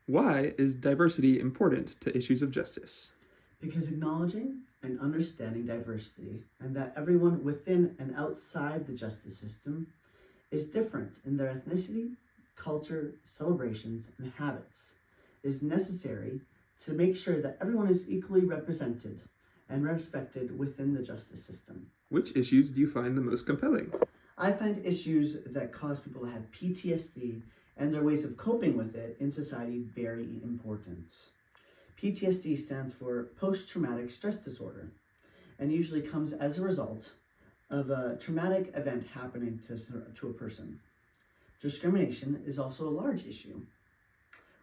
Why is diversity important to issues of justice? Because acknowledging and understanding diversity and that everyone within and outside the justice system is different in their ethnicity, culture, celebrations, and habits is necessary to make sure that everyone is equally represented and respected within the justice system. Which issues do you find the most compelling? I find issues that cause people to have PTSD and their ways of coping with it in society very important. PTSD stands for post traumatic stress disorder and usually comes as a result of a traumatic event happening to a person. Discrimination is also a large issue,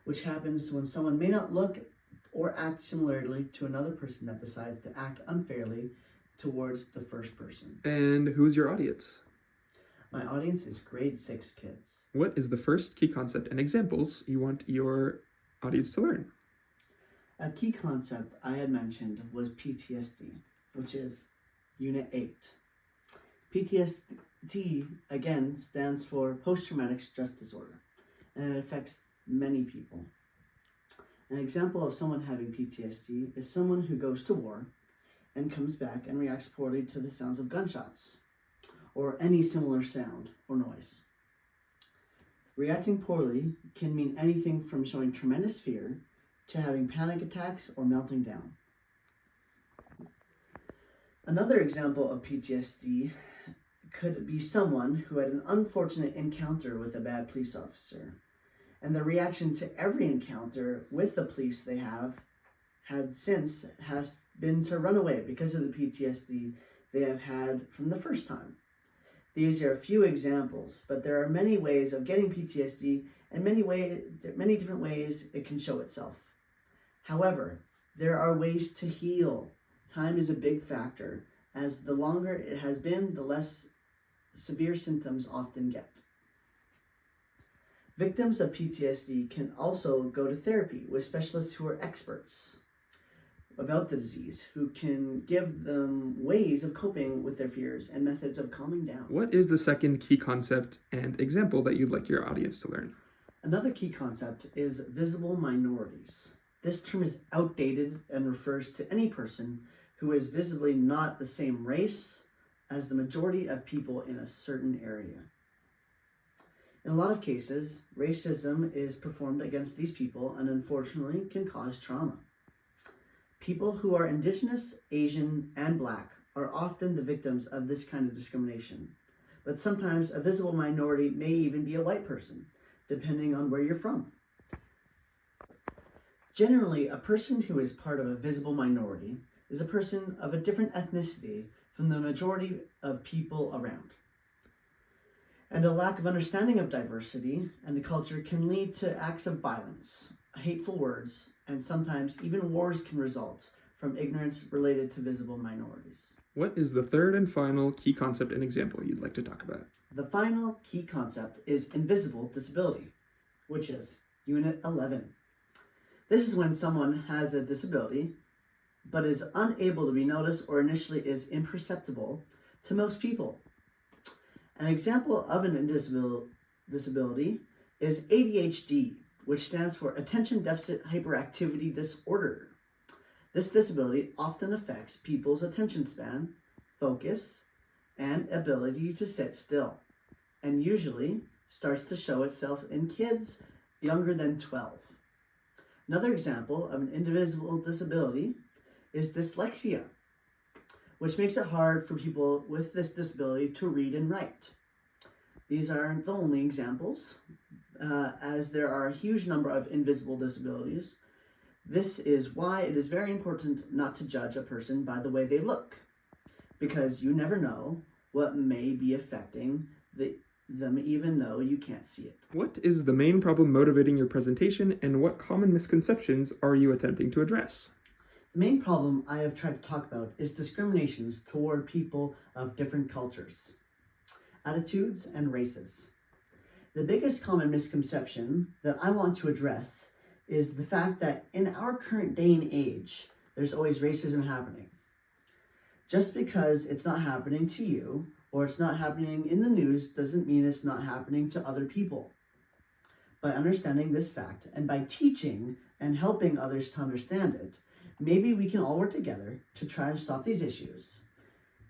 which happens when someone may not look or act similarly to another person that decides to act unfairly towards the first person. And who's your audience? My audience is grade 6 kids. What is the first key concept and examples you want your audience to learn? A key concept I had mentioned was PTSD, which is Unit 8. PTSD, again, stands for post-traumatic stress disorder, and it affects many people. An example of someone having PTSD is someone who goes to war and comes back and reacts poorly to the sounds of gunshots, or any similar sound or noise. Reacting poorly can mean anything from showing tremendous fear to having panic attacks or melting down. Another example of PTSD could be someone who had an unfortunate encounter with a bad police officer, and the reaction to every encounter with the police they have had since has been to run away because of the PTSD they have had from the first time. These are a few examples, but there are many ways of getting PTSD and many different ways it can show itself. However, there are ways to heal. Time is a big factor, as the longer it has been, the less severe symptoms often get. Victims of PTSD can also go to therapy with specialists who are experts about the disease, who can give them ways of coping with their fears and methods of calming down. What is the second key concept and example that you'd like your audience to learn? Another key concept is visible minorities. This term is outdated and refers to any person who is visibly not the same race as the majority of people in a certain area. In a lot of cases, racism is performed against these people and unfortunately can cause trauma. People who are Indigenous, Asian, and Black are often the victims of this kind of discrimination, but sometimes a visible minority may even be a white person, depending on where you're from. Generally, a person who is part of a visible minority is a person of a different ethnicity from the majority of people around. And a lack of understanding of diversity and the culture can lead to acts of violence, hateful words, and sometimes even wars can result from ignorance related to visible minorities. What is the third and final key concept and example you'd like to talk about? The final key concept is invisible disability, which is Unit 11. This is when someone has a disability, but is unable to be noticed or initially is imperceptible to most people. An example of an invisible disability is ADHD, which stands for Attention Deficit Hyperactivity Disorder. This disability often affects people's attention span, focus, and ability to sit still, and usually starts to show itself in kids younger than 12. Another example of an invisible disability is dyslexia, which makes it hard for people with this disability to read and write. These aren't the only examples, as there are a huge number of invisible disabilities. This is why it is very important not to judge a person by the way they look, because you never know what may be affecting them even though you can't see it. What is the main problem motivating your presentation, and what common misconceptions are you attempting to address? The main problem I have tried to talk about is discriminations toward people of different cultures, attitudes, and races. The biggest common misconception that I want to address is the fact that in our current day and age, there's always racism happening. Just because it's not happening to you or it's not happening in the news doesn't mean it's not happening to other people. By understanding this fact and by teaching and helping others to understand it, maybe we can all work together to try to stop these issues.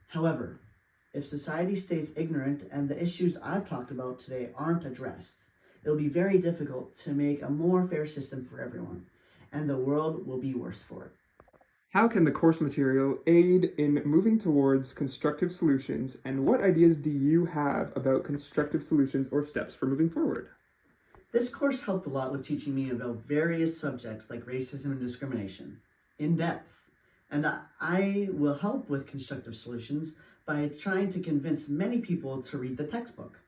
However, if society stays ignorant and the issues I've talked about today aren't addressed, it will be very difficult to make a more fair system for everyone, and the world will be worse for it. How can the course material aid in moving towards constructive solutions, and what ideas do you have about constructive solutions or steps for moving forward? This course helped a lot with teaching me about various subjects like racism and discrimination in depth, and I will help with constructive solutions by trying to convince many people to read the textbook.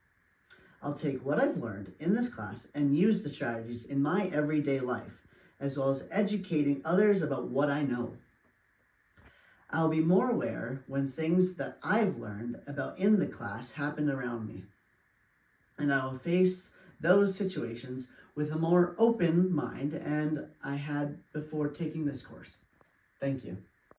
I'll take what I've learned in this class and use the strategies in my everyday life, as well as educating others about what I know. I'll be more aware when things that I've learned about in the class happen around me, and I will face those situations with a more open mind than I had before taking this course. Thank you.